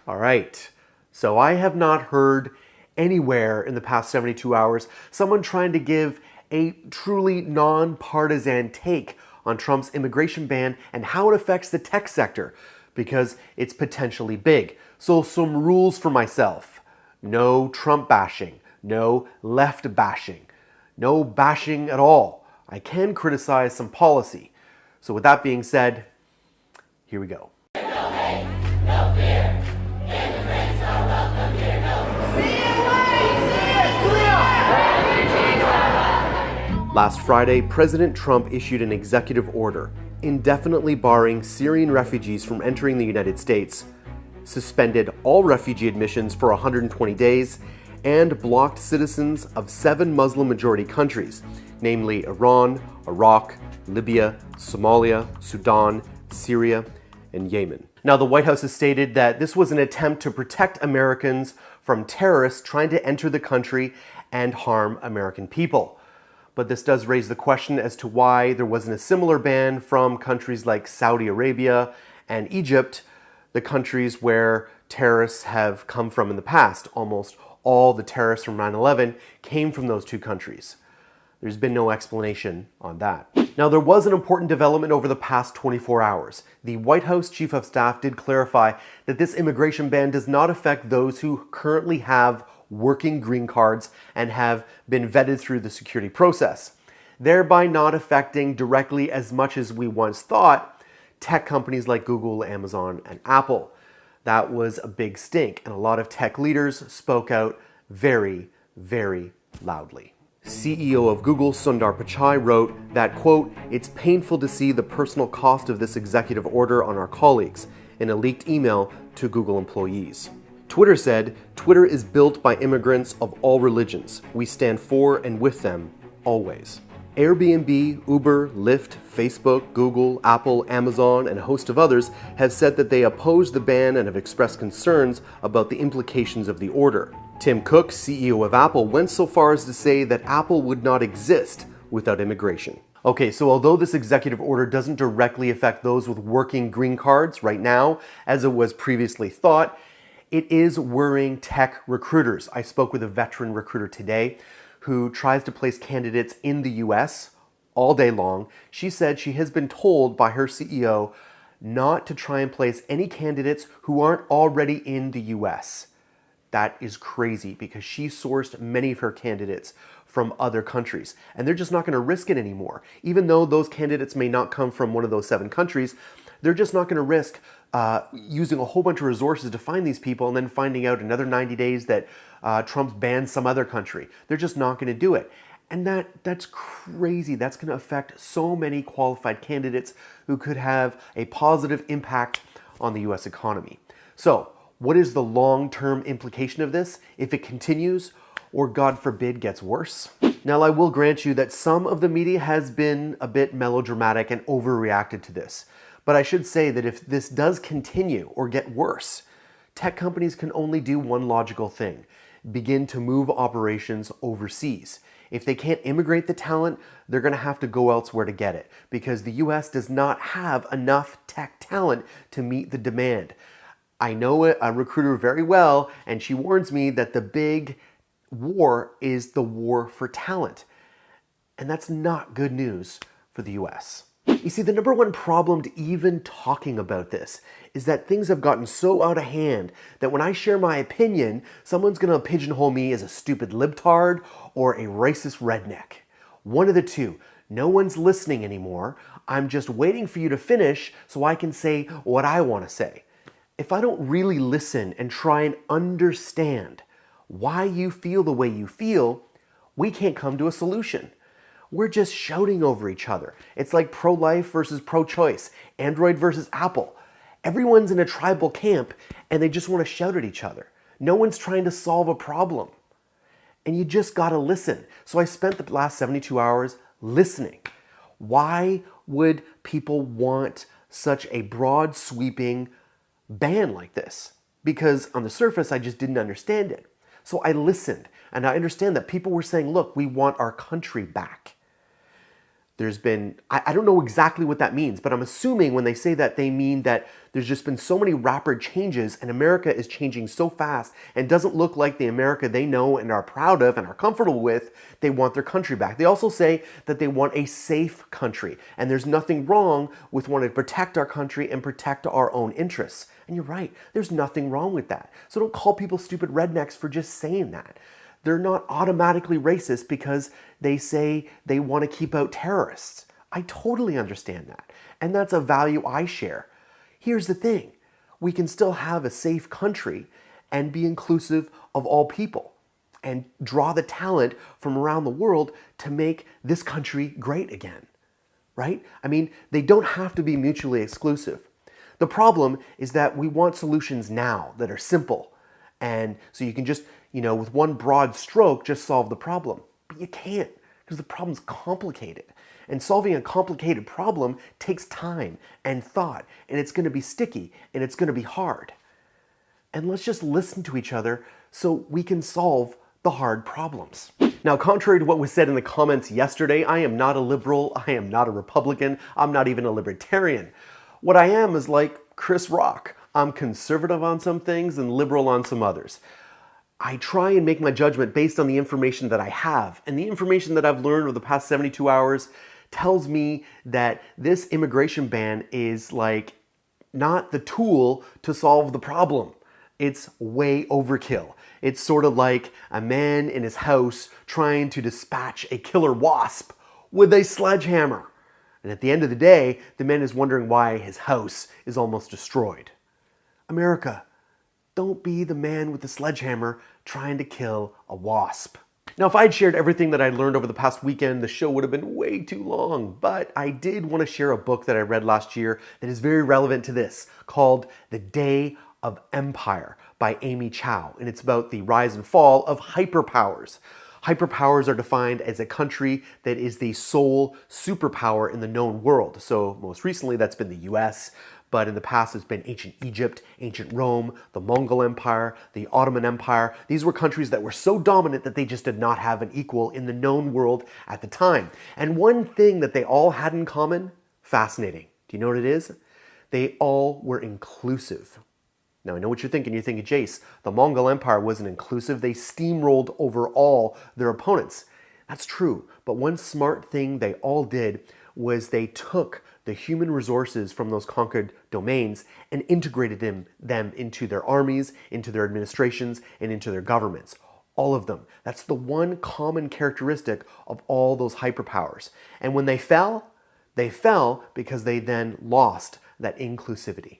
All right, so I have not heard anywhere in the past 72 hours someone trying to give a truly nonpartisan take on Trump's immigration ban and how it affects the tech sector, because it's potentially big. So some rules for myself: no Trump bashing, no left bashing, no bashing at all. I can criticize some policy. So with that being said, here we go. Last Friday, President Trump issued an executive order indefinitely barring Syrian refugees from entering the United States, suspended all refugee admissions for 120 days, and blocked citizens of 7 Muslim-majority countries, namely Iran, Iraq, Libya, Somalia, Sudan, Syria, and Yemen. Now, the White House has stated that this was an attempt to protect Americans from terrorists trying to enter the country and harm American people. But this does raise the question as to why there wasn't a similar ban from countries like Saudi Arabia and Egypt, the countries where terrorists have come from in the past. Almost all the terrorists from 9/11 came from those two countries. There's been no explanation on that. Now, there was an important development over the past 24 hours. The White House Chief of Staff did clarify that this immigration ban does not affect those who currently have working green cards and have been vetted through the security process, thereby not affecting directly as much as we once thought tech companies like Google, Amazon, and Apple. That was a big stink, and a lot of tech leaders spoke out very, very loudly. CEO of Google, Sundar Pichai, wrote that, quote, "It's painful to see the personal cost of this executive order on our colleagues," in a leaked email to Google employees. Twitter said, "Twitter is built by immigrants of all religions. We stand for and with them, always." Airbnb, Uber, Lyft, Facebook, Google, Apple, Amazon, and a host of others have said that they oppose the ban and have expressed concerns about the implications of the order. Tim Cook, CEO of Apple, went so far as to say that Apple would not exist without immigration. Okay, so although this executive order doesn't directly affect those with working green cards right now, as it was previously thought, it is worrying tech recruiters. I spoke with a veteran recruiter today who tries to place candidates in the US all day long. She said she has been told by her CEO not to try and place any candidates who aren't already in the US. That is crazy, because she sourced many of her candidates from other countries, and they're just not going to risk it anymore. Even though those candidates may not come from one of those 7 countries, they're just not going to risk using a whole bunch of resources to find these people and then finding out another 90 days that Trump's banned some other country. They're just not going to do it. And that's crazy. That's going to affect so many qualified candidates who could have a positive impact on the US economy. So, what is the long-term implication of this if it continues or, God forbid, gets worse? Now, I will grant you that some of the media has been a bit melodramatic and overreacted to this. But I should say that if this does continue or get worse, tech companies can only do one logical thing: begin to move operations overseas. If they can't immigrate the talent, they're going to have to go elsewhere to get it, because the US does not have enough tech talent to meet the demand. I know a recruiter very well, and she warns me that the big war is the war for talent. And that's not good news for the US. You see, the number one problem to even talking about this is that things have gotten so out of hand that when I share my opinion, someone's going to pigeonhole me as a stupid libtard or a racist redneck. One of the two. No one's listening anymore. I'm just waiting for you to finish so I can say what I want to say. If I don't really listen and try and understand why you feel the way you feel, we can't come to a solution. We're just shouting over each other. It's like pro-life versus pro-choice, Android versus Apple. Everyone's in a tribal camp and they just want to shout at each other. No one's trying to solve a problem. And you just gotta listen. So I spent the last 72 hours listening. Why would people want such a broad sweeping ban like this? Because on the surface, I just didn't understand it. So I listened, and I understand that people were saying, look, we want our country back. There's been, I don't know exactly what that means, but I'm assuming when they say that, they mean that there's just been so many rapid changes and America is changing so fast and doesn't look like the America they know and are proud of and are comfortable with. They want their country back. They also say that they want a safe country, and there's nothing wrong with wanting to protect our country and protect our own interests. And you're right, there's nothing wrong with that. So don't call people stupid rednecks for just saying that. They're not automatically racist because they say they want to keep out terrorists. I totally understand that. And that's a value I share. Here's the thing. We can still have a safe country and be inclusive of all people and draw the talent from around the world to make this country great again, right? I mean, they don't have to be mutually exclusive. The problem is that we want solutions now that are simple. And so you can just, with one broad stroke, just solve the problem. But you can't, because the problem's complicated. And solving a complicated problem takes time and thought, and it's going to be sticky, and it's going to be hard. And let's just listen to each other so we can solve the hard problems. Now, contrary to what was said in the comments yesterday, I am not a liberal, I am not a Republican, I'm not even a libertarian. What I am is like Chris Rock. I'm conservative on some things and liberal on some others. I try and make my judgment based on the information that I have. And the information that I've learned over the past 72 hours tells me that this immigration ban is like not the tool to solve the problem. It's way overkill. It's sort of like a man in his house trying to dispatch a killer wasp with a sledgehammer. And at the end of the day, the man is wondering why his house is almost destroyed. America, don't be the man with the sledgehammer trying to kill a wasp. Now, if I had shared everything that I learned over the past weekend, the show would have been way too long. But I did want to share a book that I read last year that is very relevant to this, called The Day of Empire by Amy Chow. And it's about the rise and fall of hyperpowers. Hyperpowers are defined as a country that is the sole superpower in the known world. So most recently, that's been the US. But in the past, it's been ancient Egypt, ancient Rome, the Mongol Empire, the Ottoman Empire. These were countries that were so dominant that they just did not have an equal in the known world at the time. And one thing that they all had in common, fascinating. Do you know what it is? They all were inclusive. Now, I know what you're thinking. You're thinking, Jayce, the Mongol Empire wasn't inclusive. They steamrolled over all their opponents. That's true. But one smart thing they all did was they took the human resources from those conquered domains and integrated them into their armies, into their administrations, and into their governments. All of them. That's the one common characteristic of all those hyperpowers. And when they fell because they then lost that inclusivity.